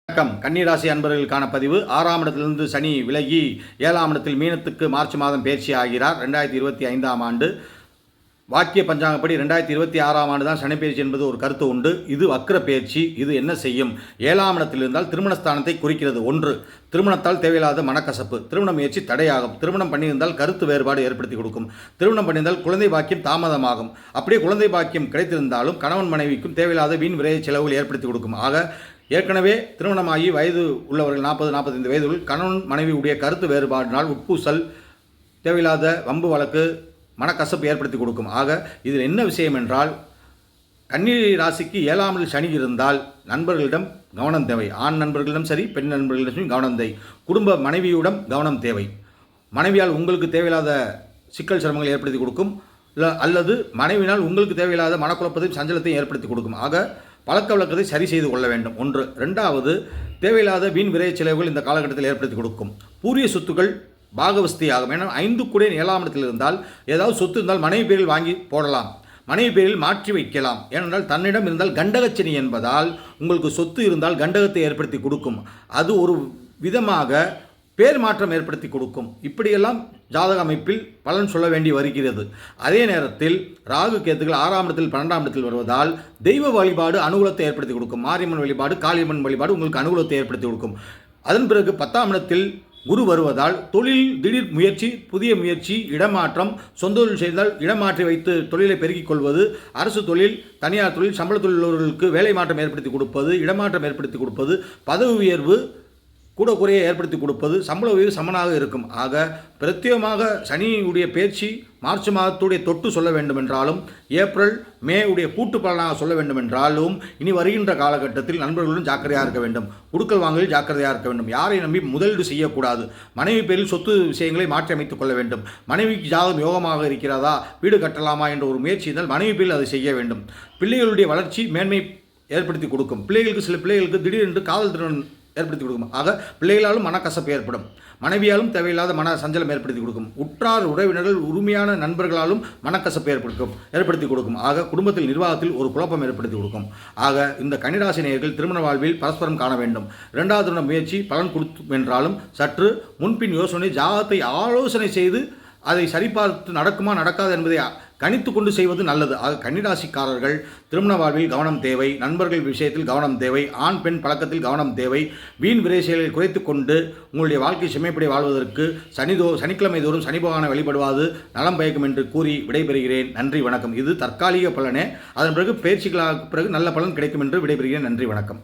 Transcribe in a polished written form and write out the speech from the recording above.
வணக்கம். கன்னிராசி அன்பர்களுக்கான பதிவு. 6ஆம் இடத்திலிருந்து சனி விலகி 7ஆம் இடத்தில் மீனத்துக்கு மார்ச் மாதம் பயிற்சி ஆகிறார். 2025ஆம் ஆண்டு வாக்கிய பஞ்சாங்கப்படி 2026ஆம் ஆண்டு தான் சனி பயிற்சி என்பது ஒரு கருத்து உண்டு. இது வக்ர பயிற்சி. இது என்ன செய்யும்? 7ஆம் இடத்தில் இருந்தால் திருமணஸ்தானத்தை குறிக்கிறது. 1, திருமணத்தால் தேவையில்லாத மனக்கசப்பு, திருமண முயற்சி தடையாகும். திருமணம் பண்ணியிருந்தால் கருத்து வேறுபாடு ஏற்படுத்தி கொடுக்கும். திருமணம் பண்ணியிருந்தால் குழந்தை பாக்கியம் தாமதமாகும். அப்படியே குழந்தை பாக்கியம் கிடைத்திருந்தாலும் கணவன் மனைவிக்கும் தேவையில்லாத வீண் விரைய செலவுகள் ஏற்படுத்தி கொடுக்கும். ஆக ஏற்கனவே திருமணமாகி வயது உள்ளவர்கள் 40-45 வயதுகள் கணவன் மனைவியுடைய கருத்து வேறுபாடினால் உட்பூசல், தேவையில்லாத வம்பு வழக்கு, மனக்கசப்பு ஏற்படுத்தி கொடுக்கும். ஆக இதில் என்ன விஷயம் என்றால், கன்னி ராசிக்கு 7ஆம் இடத்தில் சனி இருந்தால் நண்பர்களிடம் கவனம் தேவை. ஆண் நண்பர்களிடம் சரி, பெண் நண்பர்களிடம் கவனம் தேவை. குடும்ப மனைவியிடம் கவனம் தேவை. மனைவியால் உங்களுக்கு தேவையில்லாத சிக்கல் சிரமங்களை ஏற்படுத்தி கொடுக்கும். அல்லது மனைவினால் உங்களுக்கு தேவையில்லாத மனக்குழப்பத்தையும் சஞ்சலத்தையும் ஏற்படுத்தி கொடுக்கும். ஆக பழக்க வழக்கத்தை சரி செய்து கொள்ள வேண்டும். 1. 2வது, தேவையில்லாத வீண் விரைய செலவுகள் இந்த காலகட்டத்தில் ஏற்படுத்தி கொடுக்கும். பூரிய சொத்துக்கள் பாகவஸ்தி ஆகும். ஏன்னா 5 கூட 7ஆம் இடத்தில் இருந்தால் ஏதாவது சொத்து இருந்தால் மனைவி பேரில் வாங்கி போடலாம், மனைவி பேரில் மாற்றி வைக்கலாம். ஏனென்றால் தன்னிடம் இருந்தால் கண்டகச்சனி என்பதால் உங்களுக்கு சொத்து இருந்தால் கண்டகத்தை ஏற்படுத்தி கொடுக்கும். அது ஒரு விதமாக பேர் மாற்றம் ஏற்படுத்தி கொடுக்கும். இப்படியெல்லாம் ஜாதக அமைப்பில் பலன் சொல்ல வேண்டி வருகிறது. அதே நேரத்தில் ராகு கேத்துக்கள் 6ஆம் இடத்தில் 12ஆம் இடத்தில் வருவதால் தெய்வ வழிபாடு அனுகூலத்தை ஏற்படுத்தி கொடுக்கும். மாரியம்மன் வழிபாடு, காளியம்மன் வழிபாடு உங்களுக்கு அனுகூலத்தை ஏற்படுத்தி கொடுக்கும். அதன் பிறகு 10ஆம் இடத்தில் குரு வருவதால் தொழில் திடீர் முயற்சி, புதிய முயற்சி, இடமாற்றம், சொந்த தொழில் செய்தால் இடமாற்றி வைத்து தொழிலை பெருக்கிக் கொள்வது, அரசு தொழில், தனியார் தொழில், சம்பள தொழிலாளர்களுக்கு வேலை மாற்றம் ஏற்படுத்தி கொடுப்பது, இடமாற்றம் ஏற்படுத்தி கொடுப்பது, பதவி உயர்வு கூட குறைய ஏற்படுத்தி கொடுப்பது, சம்பள உயர்வு சமனாக இருக்கும். ஆக பிரத்யேகமாக சனியுடைய பேச்சு மார்ச் மாதத்துடைய தொட்டு சொல்ல வேண்டுமென்றாலும், ஏப்ரல் மே உடைய கூட்டு பலனாக சொல்ல வேண்டுமென்றாலும், இனி வருகின்ற காலகட்டத்தில் நண்பர்களுடன் ஜாக்கிரதையாக இருக்க வேண்டும். குடுக்கல் வாங்கலில் ஜாக்கிரதையாக இருக்க வேண்டும். யாரை நம்பி முதலீடு செய்யக்கூடாது. மனைவி பேரில் சொத்து விஷயங்களை மாற்றி அமைத்துக் கொள்ள வேண்டும். மனைவிக்கு ஜாதகம் யோகமாக இருக்கிறதா, வீடு கட்டலாமா என்ற ஒரு முயற்சி இருந்தால் மனைவி பேரில் அதை செய்ய வேண்டும். பிள்ளைகளுடைய வளர்ச்சி மேன்மை ஏற்படுத்தி கொடுக்கும். சில பிள்ளைகளுக்கு திடீரென்று காதல் திருமணம் ஏற்படுத்தி கொடுக்கும். ஆக பிள்ளைகளாலும் மனக்கசப்பு ஏற்படும், மனைவியாலும் தேவையில்லாத மன சஞ்சலம் ஏற்படுத்தி கொடுக்கும். உற்றார் உறவினர்கள், உரிமையான நண்பர்களாலும் மனக்கசப்பு ஏற்படுத்தி கொடுக்கும். ஆக குடும்பத்தில் நிர்வாகத்தில் ஒரு குழப்பம் ஏற்படுத்தி கொடுக்கும். ஆக இந்த கன்னிராசி நேயர்கள் திருமண வாழ்வில் பரஸ்பரம் காண வேண்டும். 2வது திருமண முயற்சி பலன் கொடுக்கும் என்றாலும் சற்று முன்பின் யோசனை, ஜாதகத்தை ஆலோசனை செய்து அதை சரிபார்த்து நடக்குமா நடக்காது என்பதை கணித்து கொண்டு செய்வது நல்லது. ஆக கன்னிராசிக்காரர்கள் திருமண வாழ்வில் கவனம் தேவை. நண்பர்கள் விஷயத்தில் கவனம் தேவை. ஆண் பெண் பழக்கத்தில் கவனம் தேவை. வீண் விரை செயல்களை குறைத்து கொண்டு உங்களுடைய வாழ்க்கை செம்மைப்படி வாழ்வதற்கு சனிக்கிழமை தோறும் சனி பகவானை வழிபடுவது நலம் பயக்கும் என்று கூறி விடைபெறுகிறேன். நன்றி, வணக்கம். இது தற்காலிக பலனே. அதன் பிறகு பயிற்சிகளாக பிறகு நல்ல பலன் கிடைக்கும் என்று விடைபெறுகிறேன். நன்றி, வணக்கம்.